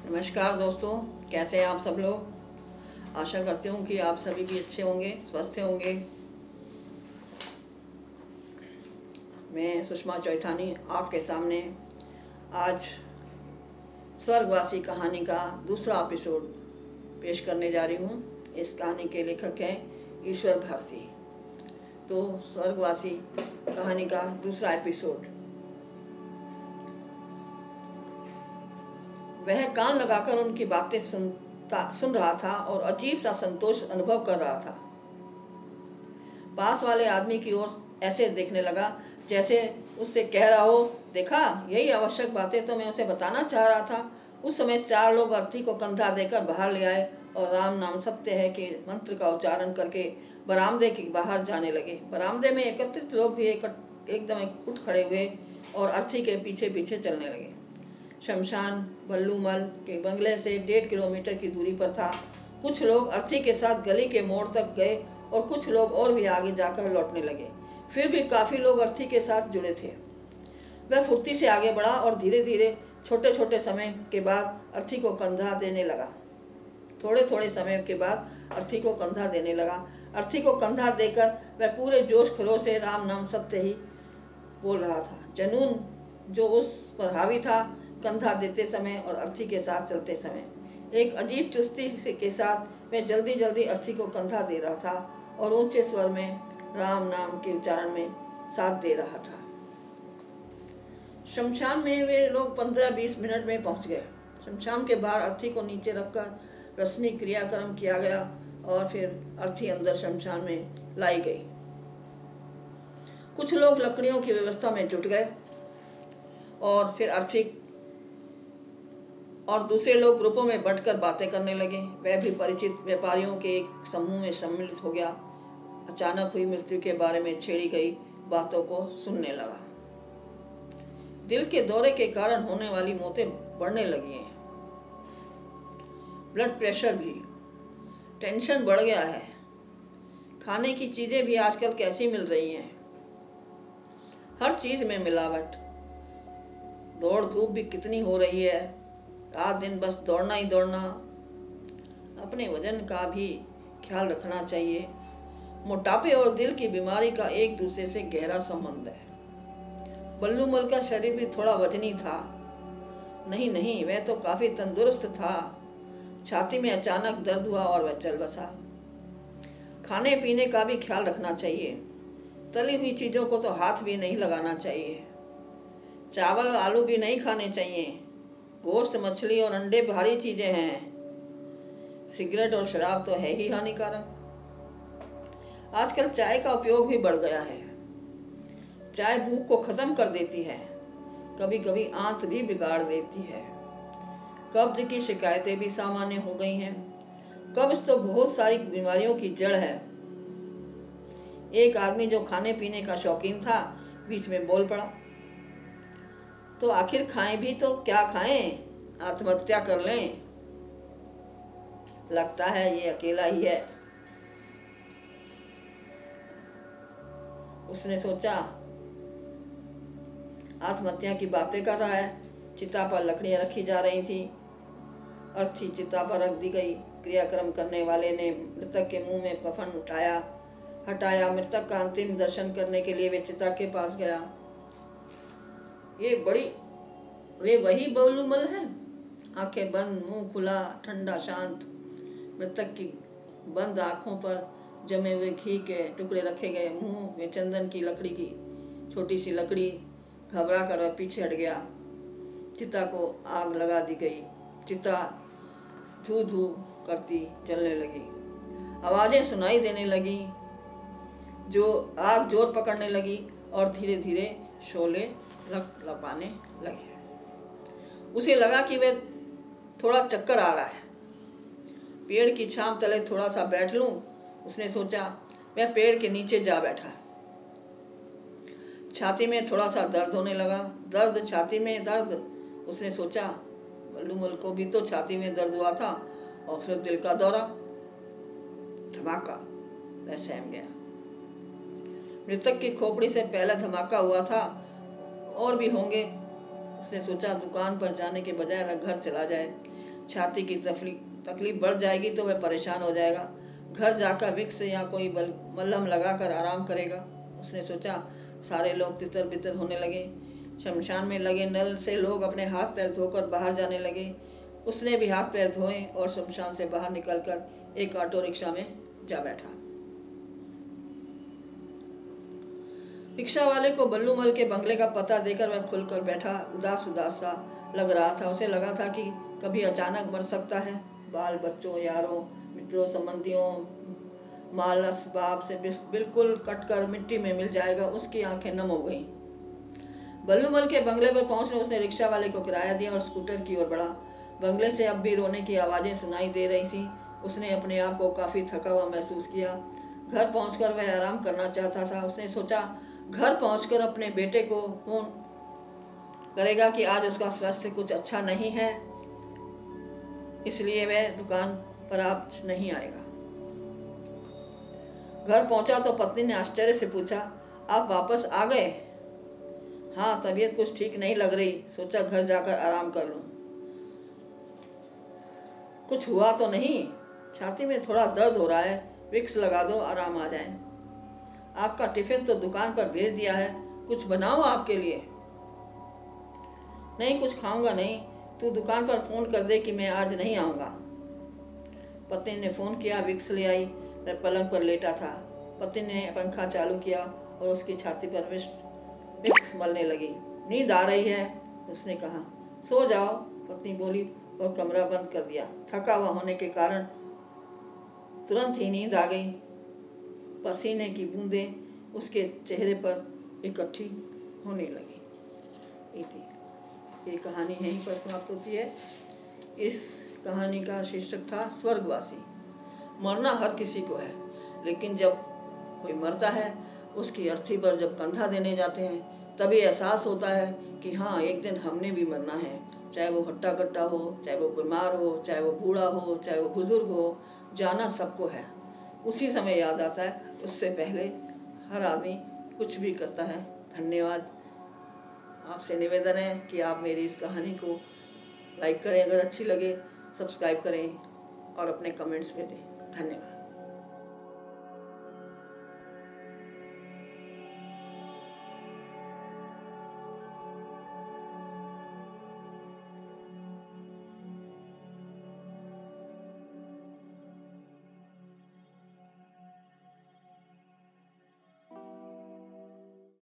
नमस्कार दोस्तों, कैसे हैं आप सब लोग। आशा करती हूँ कि आप सभी भी अच्छे होंगे, स्वस्थ होंगे। मैं सुषमा चौथानी आपके सामने आज स्वर्गवासी कहानी का दूसरा एपिसोड पेश करने जा रही हूँ। इस कहानी के लेखक हैं ईश्वर भारती। तो स्वर्गवासी कहानी का दूसरा एपिसोड। वह कान लगाकर उनकी बातें सुन रहा था और अजीब सा संतोष अनुभव कर रहा था। पास वाले आदमी की ओर ऐसे देखने लगा जैसे उससे कह रहा हो, देखा, यही आवश्यक बातें तो मैं उसे बताना चाह रहा था। उस समय 4 लोग अर्थी को कंधा देकर बाहर ले आए और राम नाम सत्य है कि मंत्र का उच्चारण करके बरामदे के बाहर जाने लगे। बरामदे में एकत्रित लोग भी एकदम उठ खड़े हुए और अर्थी के पीछे पीछे चलने लगे। शमशान बल्लूमल के बंगले से 1.5 किलोमीटर की दूरी पर था। कुछ लोग अर्थी के साथ गली के मोड़ तक गए और कुछ लोग और भी आगे जाकर लौटने लगे। फिर भी काफी लोग अर्थी के साथ जुड़े थे। वह फुर्ती से आगे बढ़ा और धीरे धीरे छोटे छोटे समय के बाद अर्थी को कंधा देने लगा। थोड़े थोड़े समय के बाद अर्थी को कंधा देने लगा। अर्थी को कंधा देकर वह पूरे जोश खरोश से राम नाम सत्य ही बोल रहा था। जनून जो उस पर हावी था, कंधा देते समय और अर्थी के साथ चलते समय एक अजीब चुस्ती के साथ वह जल्दी जल्दी अर्थी को कंधा दे रहा था और ऊंचे स्वर में राम नाम के उच्चारण में साथ दे रहा था। शमशान में वे लोग 15-20 मिनट में पहुंच गए। शमशान के बाहर अर्थी को नीचे रखकर रस्मी क्रियाक्रम किया गया और फिर अर्थी अंदर शमशान में लाई गई। कुछ लोग लकड़ियों की व्यवस्था में जुट गए और फिर अर्थी और दूसरे लोग ग्रुपों में बंटकर बातें करने लगे। वह भी परिचित व्यापारियों के एक समूह में सम्मिलित हो गया। अचानक हुई मृत्यु के बारे में छेड़ी गई बातों को सुनने लगा। दिल के दौरे के कारण होने वाली मौतें बढ़ने लगी हैं। ब्लड प्रेशर भी, टेंशन बढ़ गया है। खाने की चीजें भी आजकल कैसी मिल रही हैं, हर चीज में मिलावट। दौड़ धूप भी कितनी हो रही है, रात दिन बस दौड़ना ही दौड़ना। अपने वजन का भी ख्याल रखना चाहिए। मोटापे और दिल की बीमारी का एक दूसरे से गहरा संबंध है। बल्लूमल का शरीर भी थोड़ा वजनी था। नहीं नहीं, वह तो काफी तंदुरुस्त था। छाती में अचानक दर्द हुआ और वह चल बसा। खाने पीने का भी ख्याल रखना चाहिए। तली हुई चीजों को तो हाथ भी नहीं लगाना चाहिए। चावल आलू भी नहीं खाने चाहिए। गोश्त मछली और अंडे भारी चीजें हैं। सिगरेट और शराब तो है ही हानिकारक। आजकल चाय का उपयोग भी बढ़ गया है। चाय भूख को खत्म कर देती है, कभी कभी आंत भी बिगाड़ देती है। कब्ज की शिकायतें भी सामान्य हो गई हैं। कब्ज तो बहुत सारी बीमारियों की जड़ है। एक आदमी जो खाने पीने का शौकीन था बीच में बोल पड़ा, तो आखिर खाएं भी तो क्या खाएं, आत्महत्या कर लें। लगता है ये अकेला ही है, उसने सोचा। आत्महत्या की बातें कर रहा है। चिता पर लकड़ियां रखी जा रही थी। अर्थी चिता पर रख दी गई। क्रियाक्रम करने वाले ने मृतक के मुंह में कफन हटाया। मृतक का अंतिम दर्शन करने के लिए वे चिता के पास गया। वे वही बल्लूमल है। आंखें बंद, मुंह खुला, ठंडा शांत। मृतक की बंद आंखों पर जमे हुए घी के टुकड़े रखे गए। मुंह में चंदन की लकड़ी की छोटी सी लकड़ी। घबरा कर वह पीछे हट गया। चिता को आग लगा दी गई। चिता धू धू करती जलने लगी। आवाजें सुनाई देने लगी। जो आग जोर पकड़ने लगी और धीरे धीरे शोले लपाने लगे। उसे लगा कि वह थोड़ा चक्कर आ रहा है। पेड़ की छांव तले थोड़ा सा बैठ लूं, उसने सोचा। वह पेड़ के नीचे जा बैठा। छाती में थोड़ा सा दर्द होने लगा। छाती में दर्द, उसने सोचा। बल्लूमल को भी तो छाती में दर्द हुआ था और फिर दिल का दौरा। धमाका, वह सहम गया। मृतक की खोपड़ी से पहला धमाका हुआ था, और भी होंगे। उसने सोचा दुकान पर जाने के बजाय वह घर चला जाए। छाती की तकलीफ बढ़ जाएगी तो वह परेशान हो जाएगा। घर जाकर विक्स या कोई मलहम लगाकर आराम करेगा। उसने सोचा। सारे लोग तितर बितर होने लगे। शमशान में लगे नल से लोग अपने हाथ पैर धोकर बाहर जाने लगे। उसने भी हाथ पैर धोए और शमशान से बाहर निकलकर एक ऑटो रिक्शा में जा बैठा। रिक्शा वाले को बल्लूमल के बंगले का पता देकर वह खुलकर बैठा। उदास उदास सा लग रहा था। उसे लगा था कि कभी अचानक मर सकता है। बाल बच्चों, यारों, मित्रों, संबंधियों, माल असबाब से बिल्कुल कटकर मिट्टी में मिल जाएगा। उसकी आंखें नम हो गईं। बल्लूमल के बंगले पर पहुंचने उसने रिक्शा वाले को किराया दिया और स्कूटर की ओर बढ़ा। बंगले से अब भी रोने की आवाजें सुनाई दे रही थी। उसने अपने आप को काफी थका हुआ महसूस किया। घर पहुंचकर वह आराम करना चाहता था। उसने सोचा घर पहुंचकर अपने बेटे को फोन करेगा कि आज उसका स्वास्थ्य कुछ अच्छा नहीं है, इसलिए वह दुकान पर आज नहीं आएगा। घर पहुंचा तो पत्नी ने आश्चर्य से पूछा, आप वापस आ गए? हाँ, तबीयत कुछ ठीक नहीं लग रही, सोचा घर जाकर आराम कर लूं। कुछ हुआ तो नहीं? छाती में थोड़ा दर्द हो रहा है, विक्स लगा दो, आराम आ जाए। आपका टिफिन तो दुकान पर भेज दिया है, कुछ बनाओ आपके लिए। नहीं, कुछ खाऊंगा नहीं, तू दुकान पर फोन कर दे कि मैं आज नहीं आऊंगा। पत्नी ने फोन किया, विक्स ले आई। वह पलंग पर लेटा था। पत्नी ने पंखा चालू किया और उसकी छाती पर विक्स मलने लगी। नींद आ रही है, उसने कहा। सो जाओ, पत्नी बोली और कमरा बंद कर दिया। थका हुआ होने के कारण तुरंत ही नींद आ गई। पसीने की बूंदें उसके चेहरे पर इकट्ठी होने लगी। ये कहानी यहीं पर समाप्त होती है। इस कहानी का शीर्षक था स्वर्गवासी। मरना हर किसी को है, लेकिन जब कोई मरता है उसकी अर्थी पर जब कंधा देने जाते हैं तभी एहसास होता है कि हाँ, एक दिन हमने भी मरना है। चाहे वो हट्टा कट्टा हो, चाहे वो बीमार हो, चाहे वो बूढ़ा हो, चाहे वो बुजुर्ग हो, जाना सबको है। उसी समय याद आता है, उससे पहले हर आदमी कुछ भी करता है। धन्यवाद। आपसे निवेदन है कि आप मेरी इस कहानी को लाइक करें, अगर अच्छी लगे सब्सक्राइब करें और अपने कमेंट्स में दें। धन्यवाद।